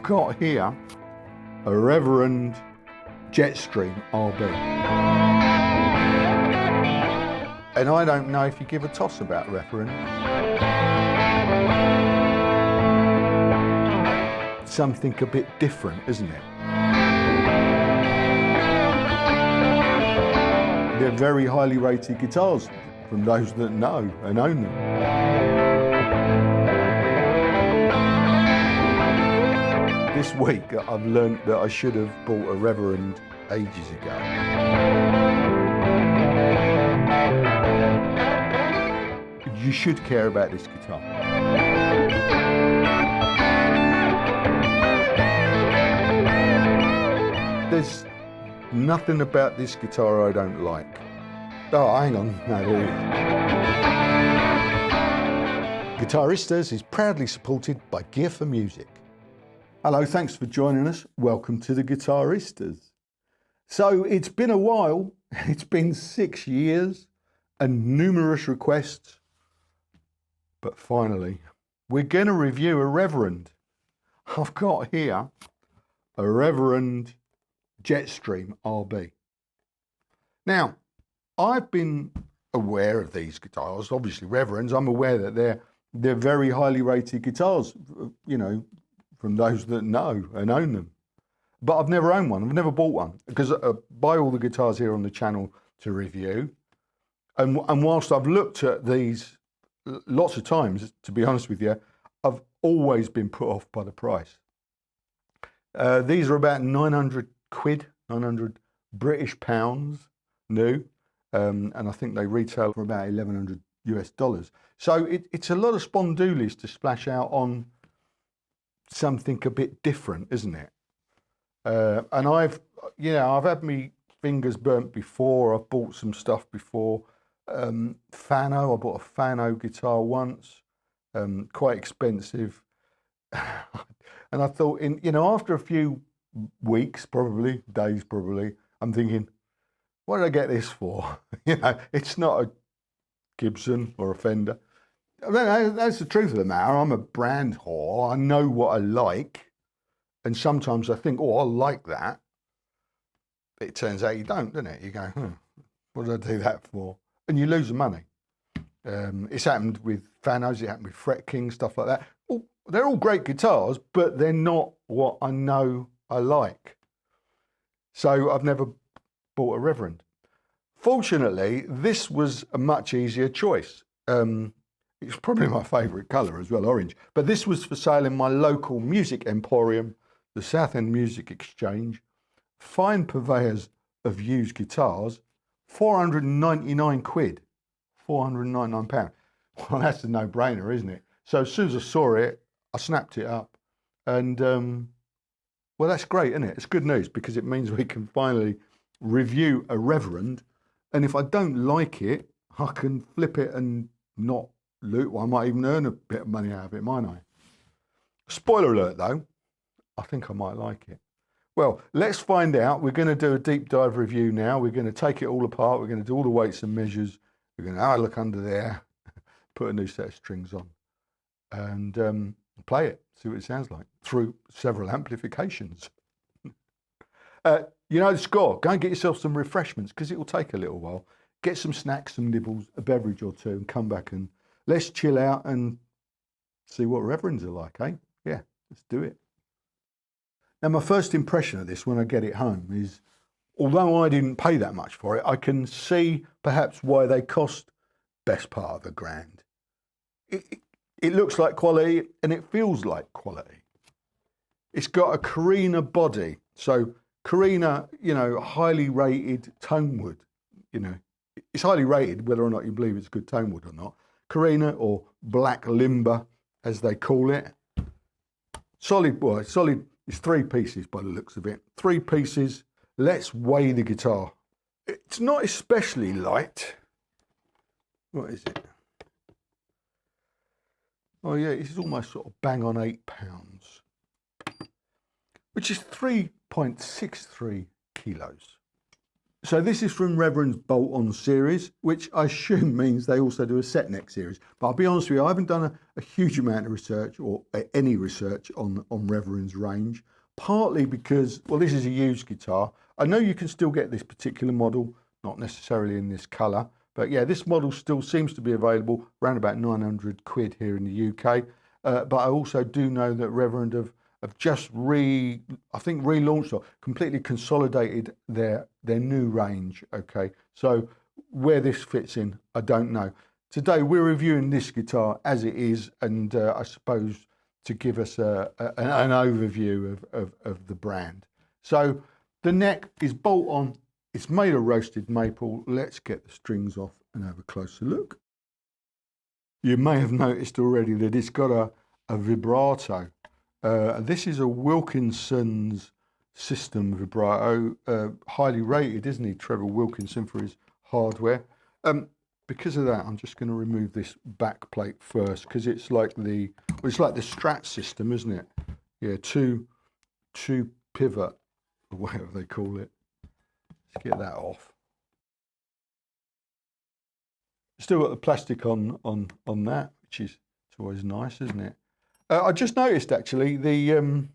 I've got here a Reverend Jetstream RB. And I don't know if you give a toss about Reverend. Something a bit different, isn't it? They're very highly rated guitars from those that know and own them. This week I've learnt that I should have bought a Reverend ages ago. You should care about this guitar. There's nothing about this guitar I don't like. Oh, hang on, no, there it is. Guitaristas is proudly supported by Gear for Music. Hello, thanks for joining us. Welcome to the Guitaristas. So it's been a while, it's been 6 years and numerous requests, but finally, we're going to review a Reverend. I've got here a Reverend Jetstream RB. Now, I've been aware of these guitars, obviously Reverends. I'm aware that they're very highly rated guitars, you know, from those that know and own them. But I've never owned one, I've never bought one, because I buy all the guitars here on the channel to review. And whilst I've looked at these lots of times, to be honest with you, I've always been put off by the price. These are about 900 quid, 900 British pounds new. And I think they retail for about 1100 US dollars. So it's a lot of spondoolies to splash out on something a bit different, isn't it? And I've had my fingers burnt before. I've bought some stuff before. Fano, I bought a Fano guitar once, quite expensive. And I thought, after a few weeks, probably days, I'm thinking, what did I get this for? It's not a Gibson or a Fender. I mean, that's the truth of the matter. I'm a brand whore. I know what I like. And sometimes I think, oh, I like that. But it turns out you don't, doesn't it? You go, what did I do that for? And you lose the money. It's happened with Fanos, it happened with Fret King, stuff like that. Oh, they're all great guitars, but they're not what I know I like. So I've never bought a Reverend. Fortunately, this was a much easier choice. It's probably my favourite colour as well, orange. But this was for sale in my local music emporium, the Southend Music Exchange. Fine purveyors of used guitars, 499 quid, 499 pounds. Well, that's a no-brainer, isn't it? So as soon as I saw it, I snapped it up. And, well, that's great, isn't it? It's good news because it means we can finally review a Reverend. And if I don't like it, I can flip it and not loot. Well, I might even earn a bit of money out of it, mightn't I? Spoiler alert, though, I think I might like it. Well, let's find out. We're going to do a deep dive review now. We're going to take it all apart. We're going to do all the weights and measures. We're going to have a look under there, put a new set of strings on, and play it, see what it sounds like, through several amplifications. You know the score. Go and get yourself some refreshments, because it will take a little while. Get some snacks, some nibbles, a beverage or two, and come back and let's chill out and see what Reverends are like, eh? Yeah, let's do it. Now, my first impression of this when I get it home is, although I didn't pay that much for it, I can see perhaps why they cost best part of £1,000. It looks like quality and it feels like quality. It's got a Carina body. So Carina, highly rated tone wood, It's highly rated whether or not you believe it's good tone wood or not. Carina, or black limber, as they call it. Solid, it's 3 pieces by the looks of it. 3 pieces. Let's weigh the guitar. It's not especially light. What is it? Oh yeah, it's almost sort of bang on 8 pounds, which is 3.63 kilos. So this is from Reverend's bolt-on series, which I assume means they also do a set neck series. But I'll be honest with you, I haven't done a huge amount of research or any research on Reverend's range, partly because, well, this is a used guitar. I know you can still get this particular model, not necessarily in this colour, but yeah, this model still seems to be available around about 900 quid here in the UK. But I also do know that Reverend have just relaunched or completely consolidated their new range. Okay, so where this fits in, I don't know. Today we're reviewing this guitar as it is, and I suppose to give us an overview of the brand. So the neck is bolt on. It's made of roasted maple. Let's get the strings off and have a closer look. You may have noticed already that it's got a vibrato. This is a Wilkinson's system vibrato, highly rated, isn't he, Trevor Wilkinson, for his hardware. Because of that, I'm just going to remove this back plate first, because it's like the Strat system, isn't it? Yeah, two pivot, or whatever they call it. Let's get that off. Still got the plastic on that, which is always nice, isn't it? I just noticed actually the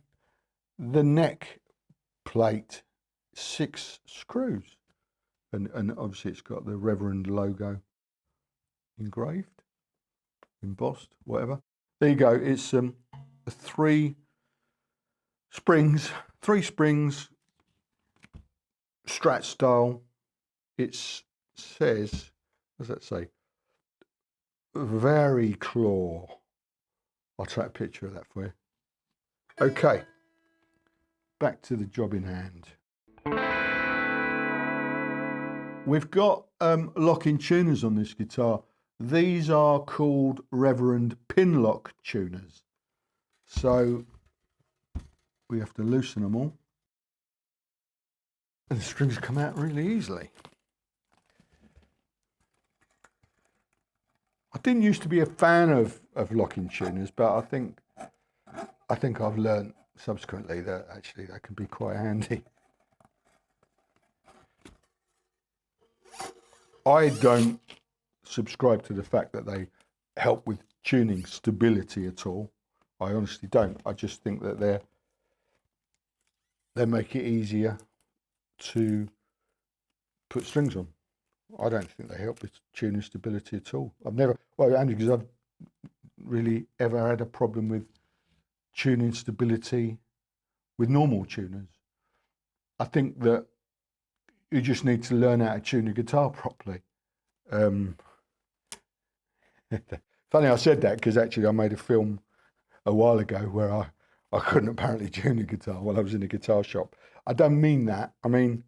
neck plate, 6 screws, and obviously it's got the Reverend logo engraved, embossed, whatever. There you go. It's 3 springs, Strat style. It says, what does that say? Very claw. I'll take a picture of that for you. Okay, back to the job in hand. We've got lock-in tuners on this guitar. These are called Reverend pin lock tuners. So we have to loosen them all. And the strings come out really easily. I didn't used to be a fan of lock-in tuners, but I think I've learned subsequently that actually that can be quite handy. I don't subscribe to the fact that they help with tuning stability at all. I honestly don't. I just think that they make it easier to put strings on. I don't think they help with tuning stability at all. Only because I've really ever had a problem with tuning stability with normal tuners. I think that you just need to learn how to tune a guitar properly. Funny I said that because actually I made a film a while ago where I couldn't apparently tune a guitar while I was in a guitar shop. I don't mean that. I mean,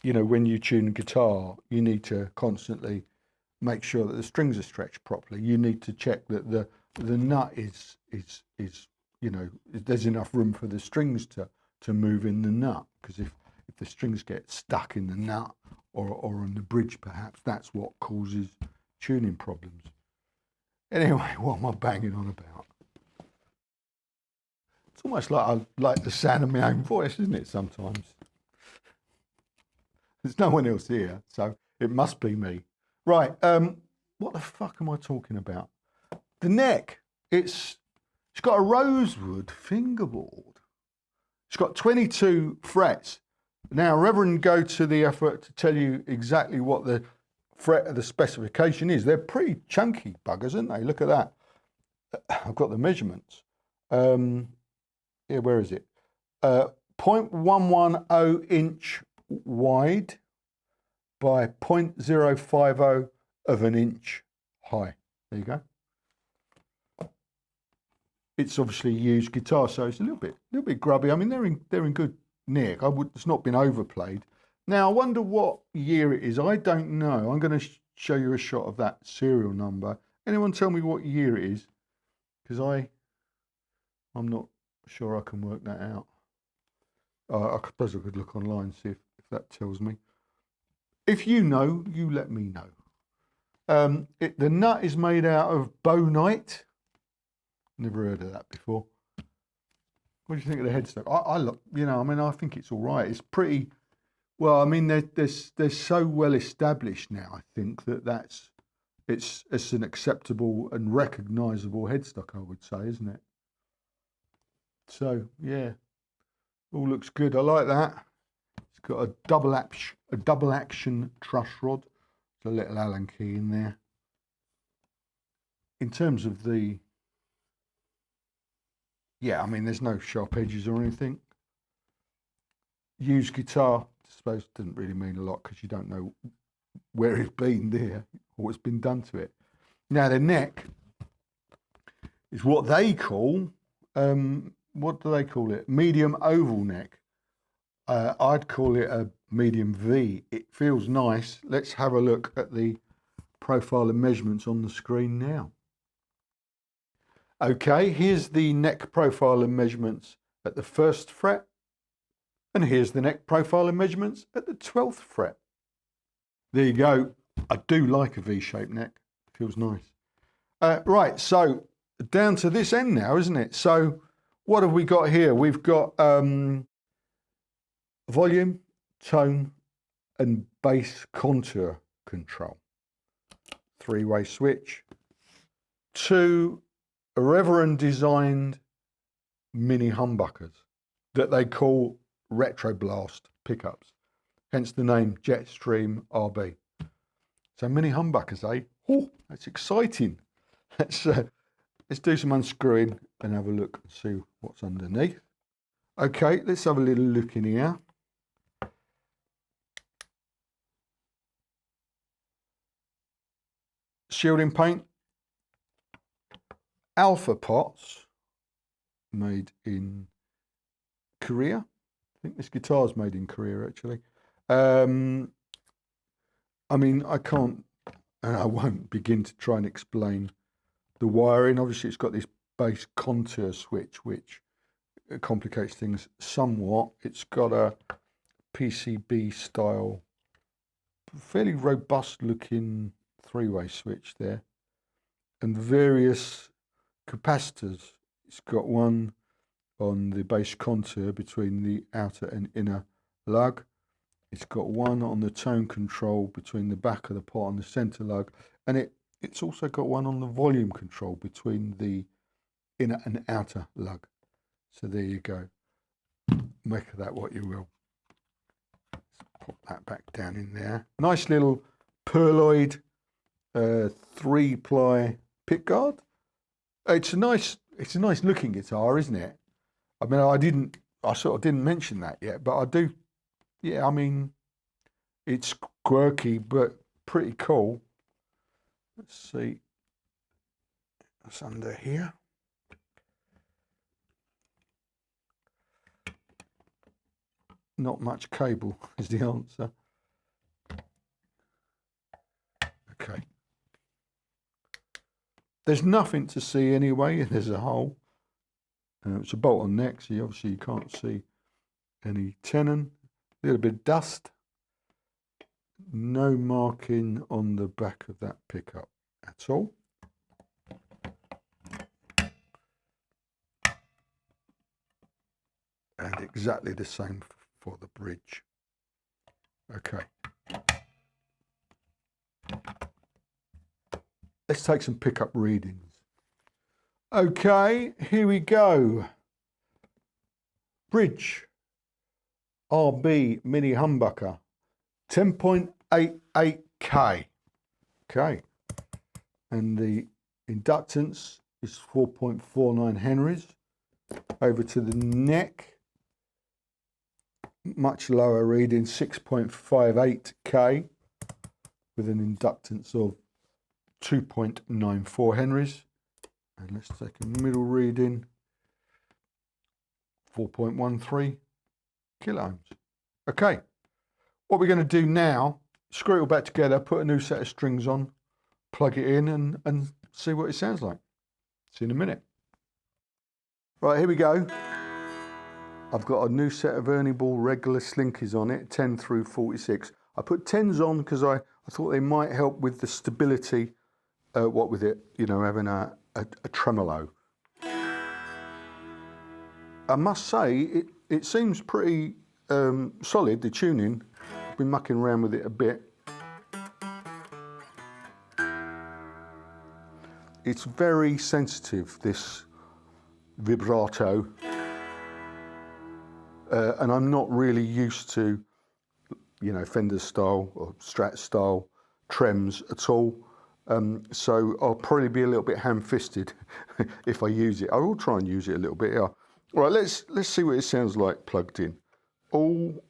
you know, when you tune a guitar, you need to constantly make sure that the strings are stretched properly. You need to check that the nut is you know, there's enough room for the strings to move in the nut, because if the strings get stuck in the nut or on the bridge, perhaps that's what causes tuning problems. Anyway, what am I banging on about? It's almost like I like the sound of my own voice, isn't it, sometimes? There's no one else here, so it must be me. Right, what the fuck am I talking about? The neck, it's got a rosewood fingerboard. It's got 22 frets. Now, Reverend go to the effort to tell you exactly what the fret of the specification is. They're pretty chunky buggers, aren't they? Look at that. I've got the measurements. Yeah, where is it? 0.110 inch wide by 0.050 of an inch high. There you go. It's obviously a used guitar, so it's a little bit grubby. I mean, they're in good nick. It's not been overplayed. Now, I wonder what year it is. I don't know. I'm going to show you a shot of that serial number. Anyone tell me what year it is? Because I'm not sure I can work that out. I suppose I could look online, see if that tells me. If you know, you let me know. The nut is made out of bonite. Never heard of that before. What do you think of the headstock? I look, you know, I mean, I think it's all right. It's pretty Well, I mean, they're so well established now. I think it's an acceptable and recognisable headstock, I would say, isn't it? So yeah, all looks good. I like that. It's got a double action truss rod. There's a little Allen key in there. In terms of the, yeah, I mean, there's no sharp edges or anything. Used guitar, I suppose, doesn't really mean a lot because you don't know where it's been there or what's been done to it. Now the neck is what they call, what do they call it? Medium oval neck. I'd call it a medium V. It feels nice. Let's have a look at the profile and measurements on the screen now. Okay, here's the neck profile and measurements at the 1st fret. And here's the neck profile and measurements at the 12th fret. There you go. I do like a V-shaped neck. Feels nice. Right, so down to this end now, isn't it? So what have we got here? We've got volume, tone, and bass contour control. 3-way switch. 2 Reverend designed mini humbuckers that they call Retro Blast pickups, hence the name Jetstream RB. So mini humbuckers, eh? Oh, that's exciting. Let's do some unscrewing and have a look and see what's underneath. Okay, let's have a little look in here. Shielding paint. Alpha pots, made in Korea. I think this guitar is made in Korea, actually. I mean, I can't, and I won't begin to try and explain the wiring. Obviously, it's got this bass contour switch, which complicates things somewhat. It's got a PCB style, fairly robust looking 3-way switch there, and various capacitors. It's got one on the bass contour between the outer and inner lug. It's got one on the tone control between the back of the pot and the center lug, and it's also got one on the volume control between the inner and outer lug. So there you go. Make of that what you will. Let's pop that back down in there. Nice little pearloid 3-ply pickguard. It's a nice looking guitar, isn't it? I mean, I sort of didn't mention that yet, but I do. Yeah, I mean, it's quirky, but pretty cool. Let's see what's under here. Not much cable is the answer. Okay. There's nothing to see anyway. There's a hole. It's a bolt on neck, so obviously you can't see any tenon. A little bit of dust. No marking on the back of that pickup at all. And exactly the same for the bridge. Okay. Let's take some pickup readings. Okay, here we go. Bridge RB mini humbucker, 10.88K. Okay, and the inductance is 4.49 Henrys. Over to the neck, much lower reading, 6.58K, with an inductance of 2.94 Henrys. And let's take a middle reading, 4.13 kilo ohms. Okay, what we're going to do now, screw it all back together, put a new set of strings on, plug it in and see what it sounds like. See you in a minute. Right, here we go. I've got a new set of Ernie Ball regular slinkies on it, 10 through 46. I put 10s on because I thought they might help with the stability, what with it, you know, having a tremolo. I must say, it seems pretty solid, the tuning. I've been mucking around with it a bit. It's very sensitive, this vibrato, and I'm not really used to, you know, Fender style or Strat style trems at all. So I'll probably be a little bit ham-fisted if I use it. I will try and use it a little bit. Yeah. All right, let's see what it sounds like plugged in. Oh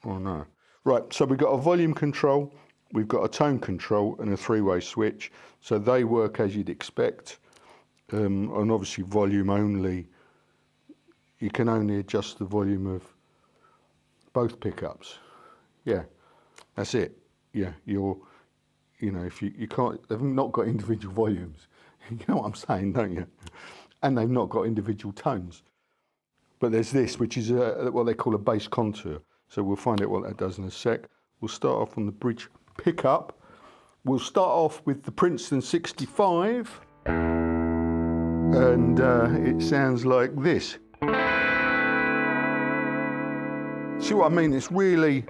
no. Right, so we've got a volume control, we've got a tone control and a three-way switch. So they work as you'd expect. And obviously volume only, you can only adjust the volume of both pickups. Yeah, that's it. Yeah, you know, if you can't, they've not got individual volumes. You know what I'm saying, don't you? And they've not got individual tones. But there's this, which is what they call a bass contour. So we'll find out what that does in a sec. We'll start off on the bridge pickup. We'll start off with the Princeton 65. And it sounds like this. See what I mean? It's really...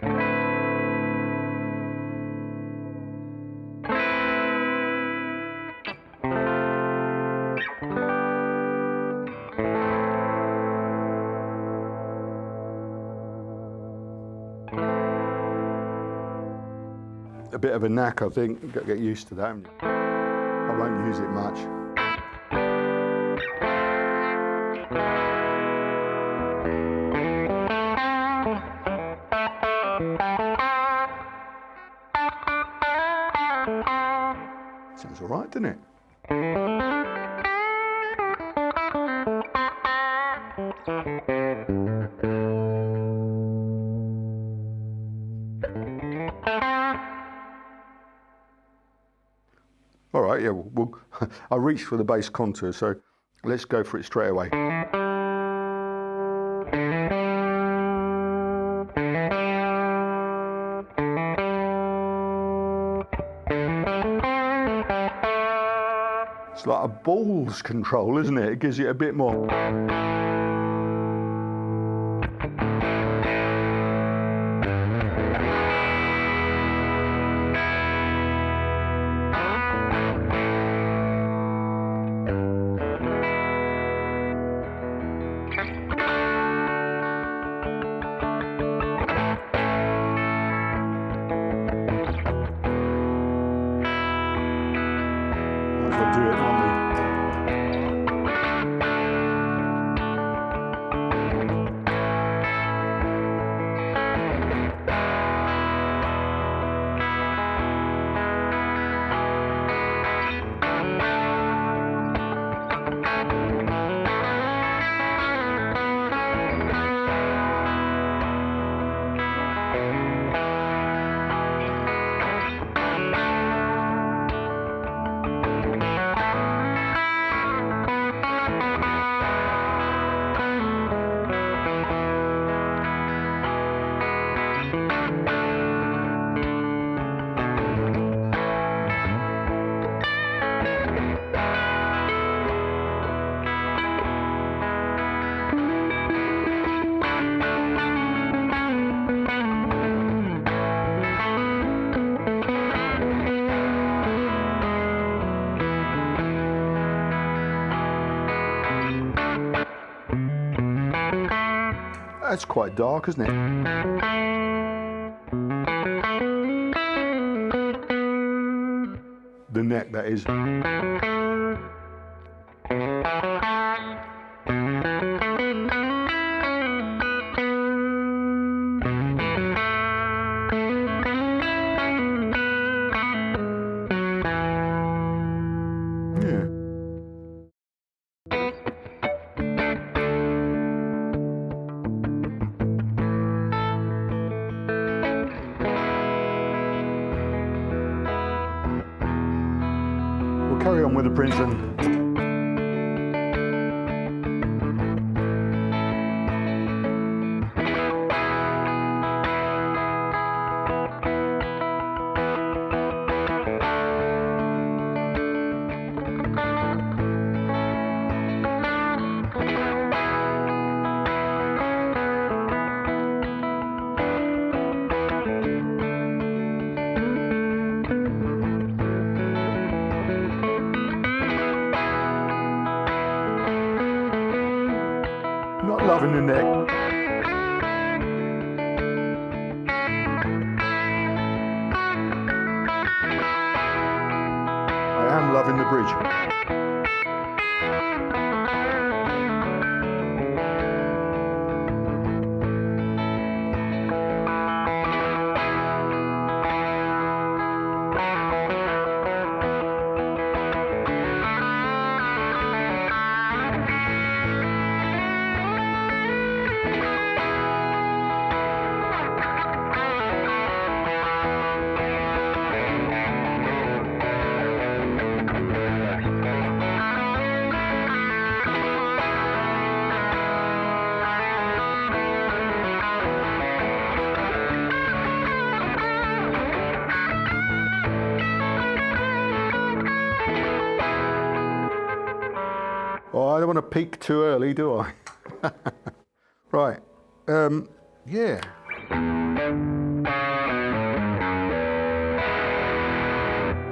a bit of a knack, I think. You've got to get used to that. I won't use it much. Sounds all right, doesn't it? All right, yeah, I reached for the bass contour, so let's go for it straight away. It's like a balls control, isn't it? It gives you a bit more. Do it, won't we? That's quite dark, isn't it? The neck, that is. Carry on with the Princeton. loving the neck. I am loving the bridge. Oh, I don't want to peak too early, do I? Right, yeah.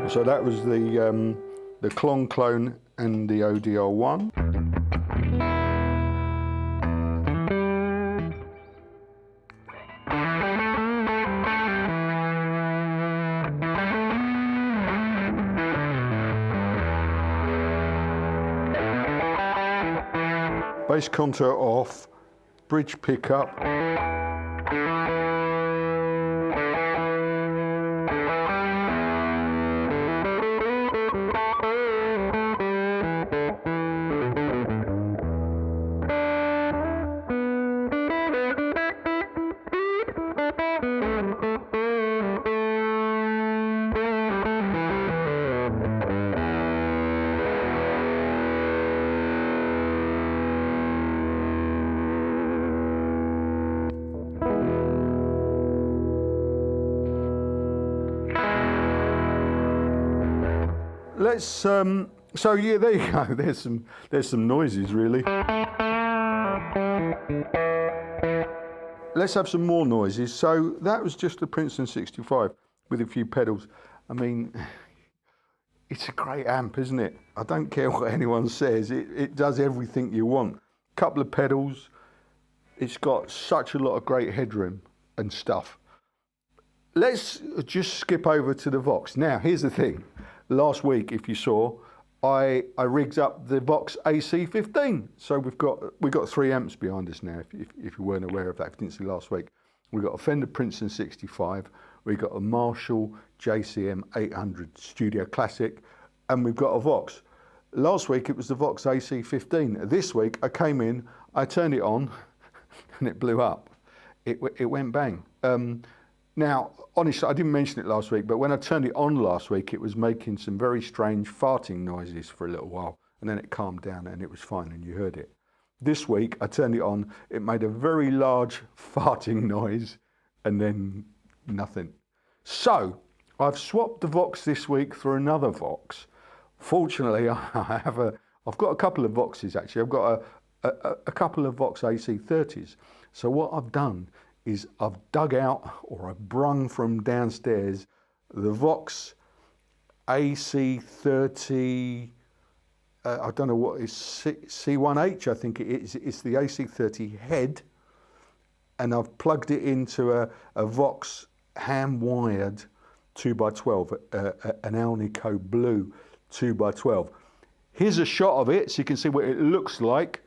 So that was the Klon clone and the ODR1. Bass contour off, bridge pickup. Let's so yeah, there you go. There's some noises really. Let's have some more noises. So that was just the Princeton 65 with a few pedals. I mean, it's a great amp, isn't it? I don't care what anyone says. It does everything you want. Couple of pedals. It's got such a lot of great headroom and stuff. Let's just skip over to the Vox. Now, here's the thing. Last week, if you saw, I rigged up the Vox AC15. So we've got 3 amps behind us now, if you weren't aware of that, if you didn't see last week. We've got a Fender Princeton 65, we've got a Marshall JCM 800 Studio Classic, and we've got a Vox. Last week it was the Vox AC15. This week I came in, I turned it on, and it blew up. It went bang. Now, honestly, I didn't mention it last week, but when I turned it on last week, it was making some very strange farting noises for a little while, and then it calmed down and it was fine and you heard it. This week, I turned it on, it made a very large farting noise, and then nothing. So, I've swapped the Vox this week for another Vox. Fortunately, I've got a couple of Voxes actually. I've got a couple of Vox AC30s. So what I've done is I've dug out, or I've brung from downstairs, the Vox AC30, I don't know what is, C1H I think it is. It's the AC30 head, and I've plugged it into a Vox ham-wired 2x12, an Alnico Blue 2x12. Here's a shot of it so you can see what it looks like.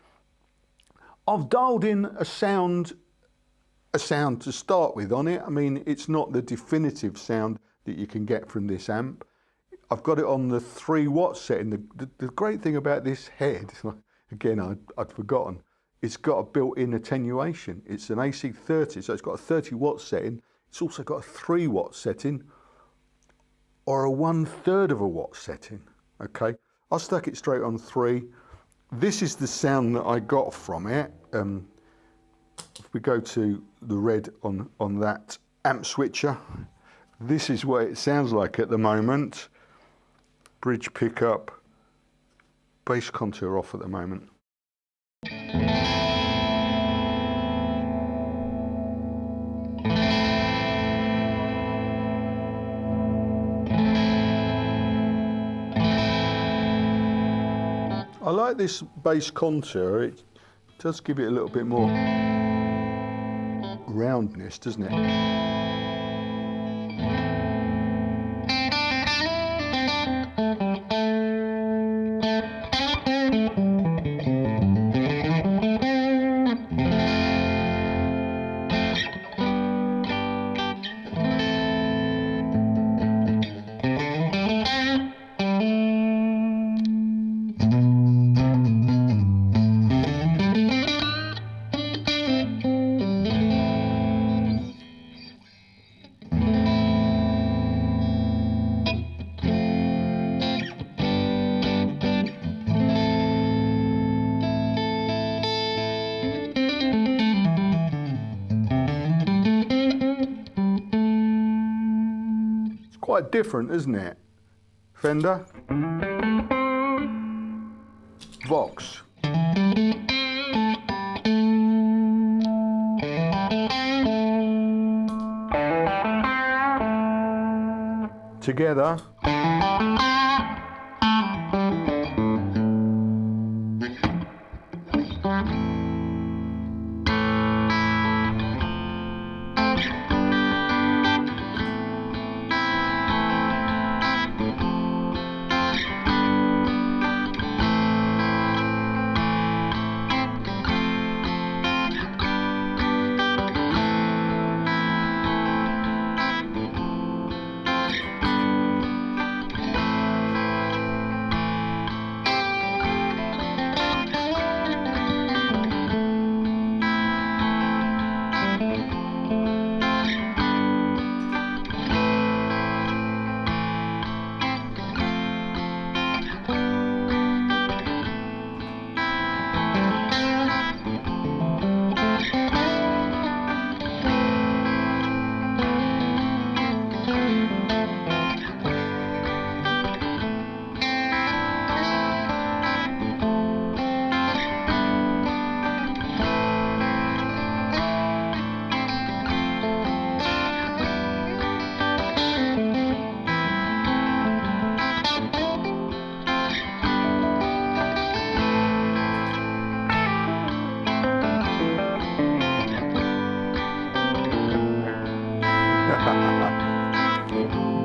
I've dialed in a sound to start with on it. I mean, it's not the definitive sound that you can get from this amp. I've got it on the 3 watt setting. The great thing about this head, again, I'd forgotten, it's got a built-in attenuation. It's an AC30, so it's got a 30 watt setting. It's also got a 3 watt setting or a 1/3 of a watt setting, okay? I stuck it straight on 3. This is the sound that I got from it. If we go to the red on that amp switcher, this is what it sounds like at the moment. Bridge pickup, bass contour off at the moment. I like this bass contour. Does give it a little bit more roundness, doesn't it? Quite different, isn't it? Fender, Vox. Together.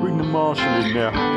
Bring the Marshall in now.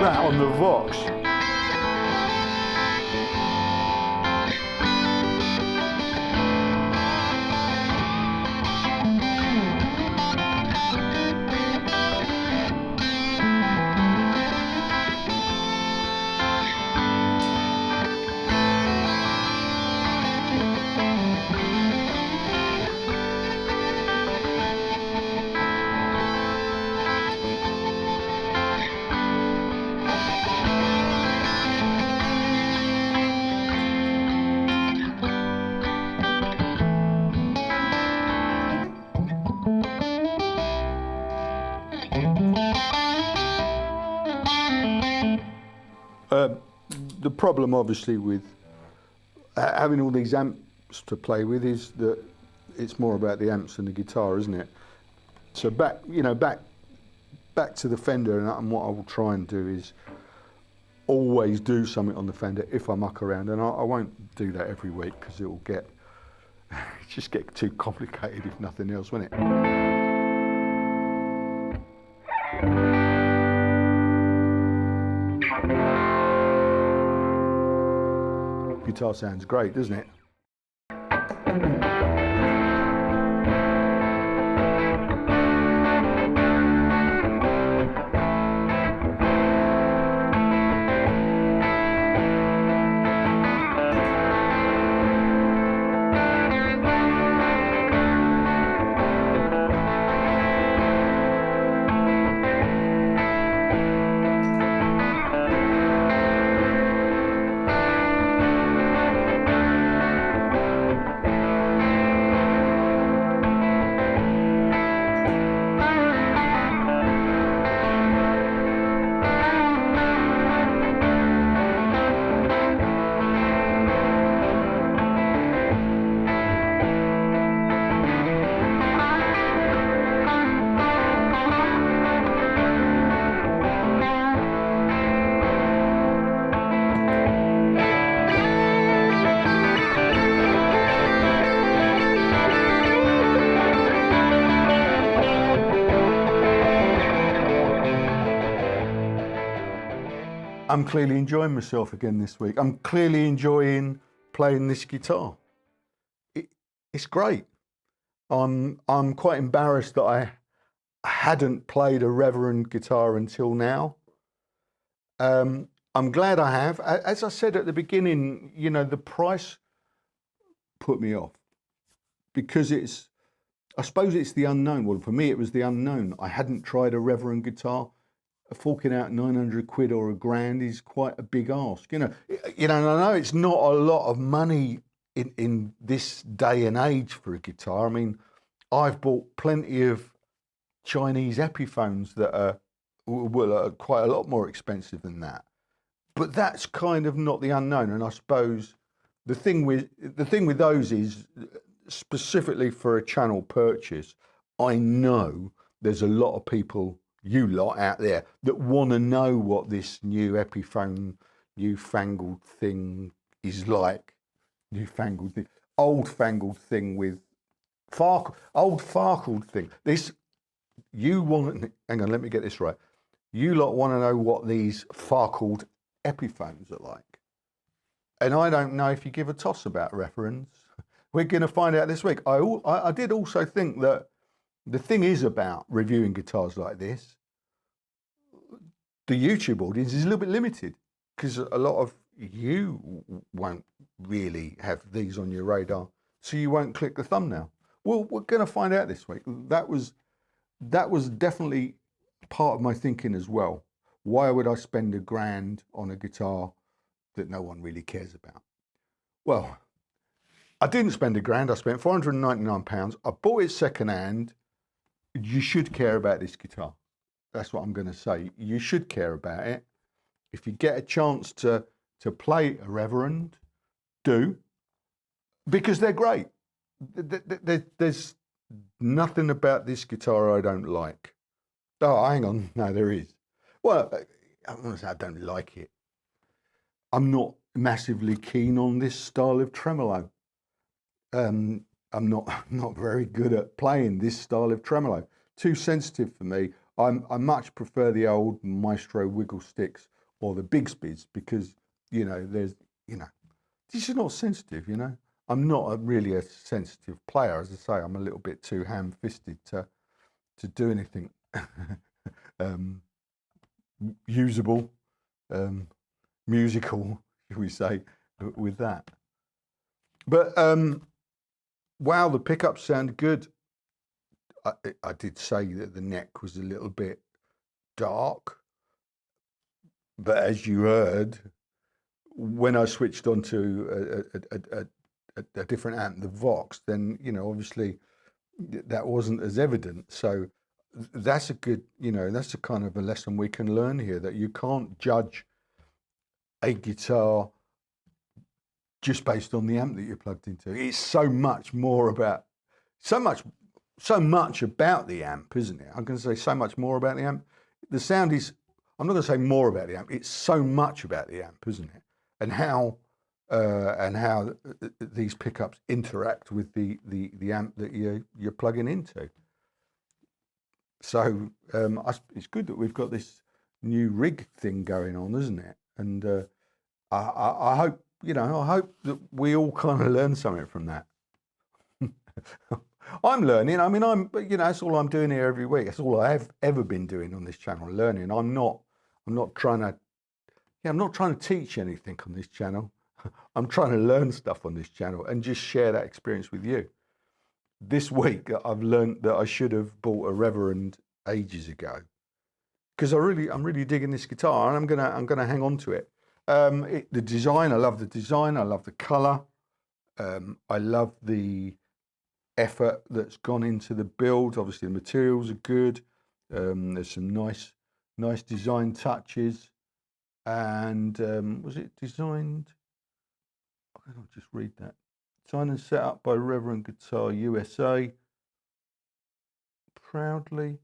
Rat on the Vox. the problem obviously with having all these amps to play with is that it's more about the amps than the guitar, isn't it? So back to the Fender, and what I will try and do is always do something on the Fender if I muck around, and I won't do that every week because it will just get too complicated if nothing else, won't it? Guitar sounds great, doesn't it? I'm clearly enjoying myself again this week. I'm clearly enjoying playing this guitar. It's great. I'm quite embarrassed that I hadn't played a Reverend guitar until now. I'm glad I have. As I said at the beginning, you know, the price put me off because I suppose it's the unknown. Well, for me, it was the unknown. I hadn't tried a Reverend guitar. Forking out 900 quid or £1,000 is quite a big ask. You know, and I know it's not a lot of money in this day and age for a guitar. I mean, I've bought plenty of Chinese Epiphones that are quite a lot more expensive than that. But that's kind of not the unknown. And I suppose the thing with those is, specifically for a channel purchase, I know there's a lot of people, you lot out there, that want to know what this new Epiphone newfangled thing is like. Newfangled thing, old-fangled thing with old farkled thing. This, you want, hang on, let me get this right. You lot want to know what these farkled Epiphones are like. And I don't know if you give a toss about Reverends. We're going to find out this week. I did also think that the thing is about reviewing guitars like this, the YouTube audience is a little bit limited because a lot of you won't really have these on your radar, so you won't click the thumbnail. Well, we're going to find out this week. That was definitely part of my thinking as well. Why would I spend £1,000 on a guitar that no one really cares about? Well, I didn't spend £1,000. I spent £499. I bought it secondhand. You should care about this guitar. That's what I'm going to say. You should care about it. If you get a chance to play a Reverend, do, because they're great. There's nothing about this guitar I don't like. Oh, hang on. No, there is. Well, I'm going to say I don't like it. I'm not massively keen on this style of tremolo. I'm not very good at playing this style of tremolo. Too sensitive for me. I much prefer the old Maestro wiggle sticks or the Bigsby's because, you know, this is not sensitive, you know. I'm not really a sensitive player. As I say, I'm a little bit too ham-fisted to do anything usable, musical, shall we say, with that. But wow, the pickups sound good. I did say that the neck was a little bit dark, but as you heard, when I switched on to a different amp, the Vox, then, you know, obviously that wasn't as evident. So that's a good, you know, that's a kind of a lesson we can learn here, that you can't judge a guitar just based on the amp that you're plugged into. It's so much more about, so much about the amp, isn't it? I'm going to say so much more about the amp. The sound is, I'm not going to say more about the amp. It's so much about the amp, isn't it? And how these pickups interact with the amp that you're plugging into. So it's good that we've got this new rig thing going on, isn't it? And I hope, you know, I hope that we all kind of learn something from that. I'm learning. I mean, you know, that's all I'm doing here every week. That's all I have ever been doing on this channel, learning. I'm not trying to teach anything on this channel. I'm trying to learn stuff on this channel and just share that experience with you. This week, I've learned that I should have bought a Reverend ages ago, because I'm really digging this guitar, and I'm gonna hang on to it. The design, I love the design. I love the color. I love the effort that's gone into the build. Obviously, the materials are good. There's some nice design touches. And was it designed? I'll just read that. Designed and set up by Reverend Guitar USA. Proudly,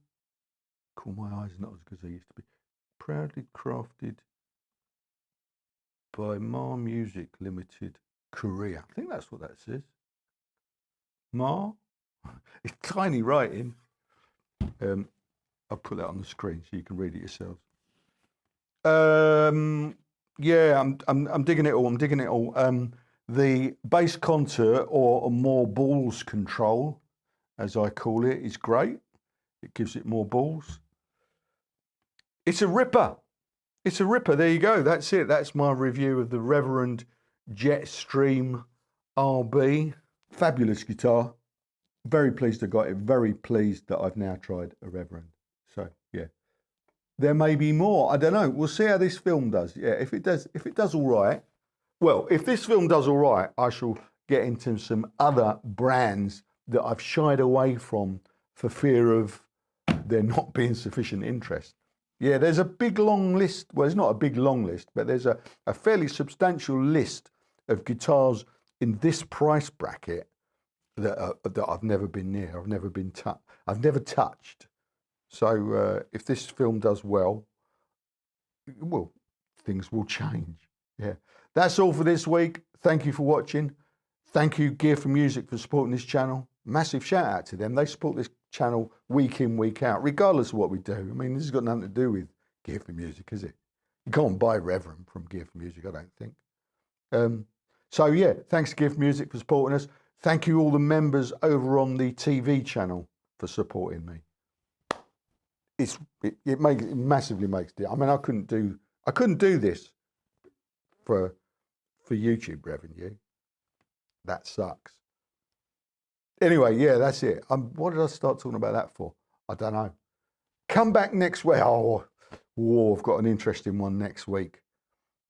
cool, my eyes are not as good as they used to be. Proudly crafted by Ma Music Limited, Korea. I think that's what that says. Ma? It's tiny writing. I'll put that on the screen so you can read it yourselves. Yeah, I'm digging it all. I'm digging it all. The bass contour, or more balls control, as I call it, is great. It gives it more balls. It's a ripper. It's a ripper. There you go. That's it. That's my review of the Reverend Jetstream RB. Fabulous guitar. Very pleased I got it. Very pleased that I've now tried a Reverend. So yeah, there may be more. I don't know. We'll see how this film does. Yeah, if it does all right. Well, if this film does all right, I shall get into some other brands that I've shied away from for fear of there not being sufficient interest. Yeah, there's a big long list. Well, it's not a big long list, but there's a fairly substantial list of guitars in this price bracket that I've never been near. I've never touched. So if this film does well, things will change. Yeah. That's all for this week. Thank you for watching. Thank you, Gear for Music, for supporting this channel. Massive shout out to them. They support this channel week in, week out, regardless of what we do. I mean, this has got nothing to do with Gear for Music, is it? You can't buy Reverend from Gear for Music, I don't think. So yeah, thanks to Gear for Music for supporting us. Thank you all the members over on the TV channel for supporting me. It massively makes it. I mean, I couldn't do this for YouTube revenue. That sucks. Anyway, yeah, that's it. What did I start talking about that for? I don't know. Come back next week. I've got an interesting one next week.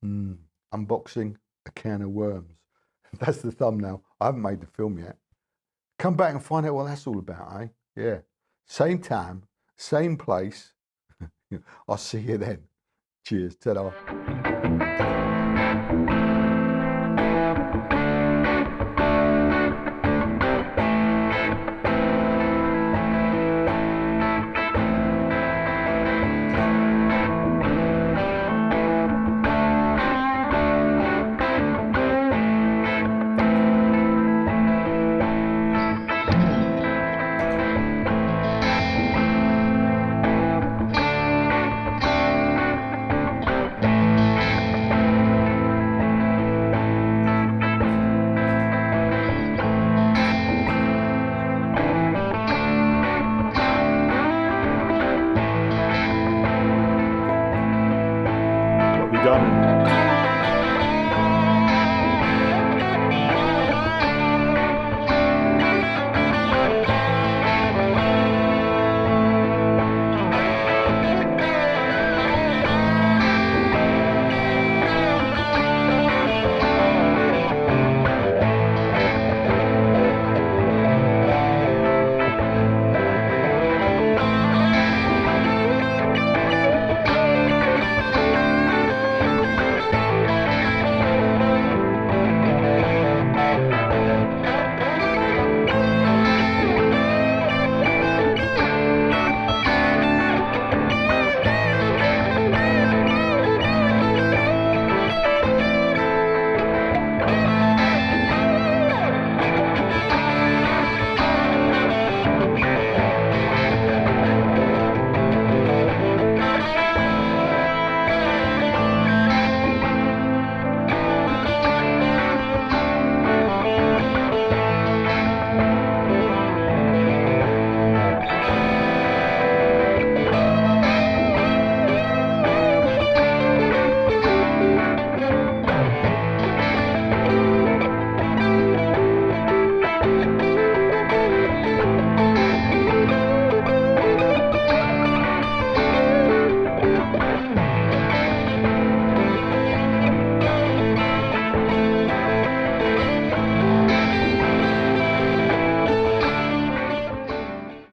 Unboxing a can of worms. That's the thumbnail. I haven't made the film yet. Come back and find out what that's all about, eh? Yeah. Same time, same place. I'll see you then. Cheers. Ta-da.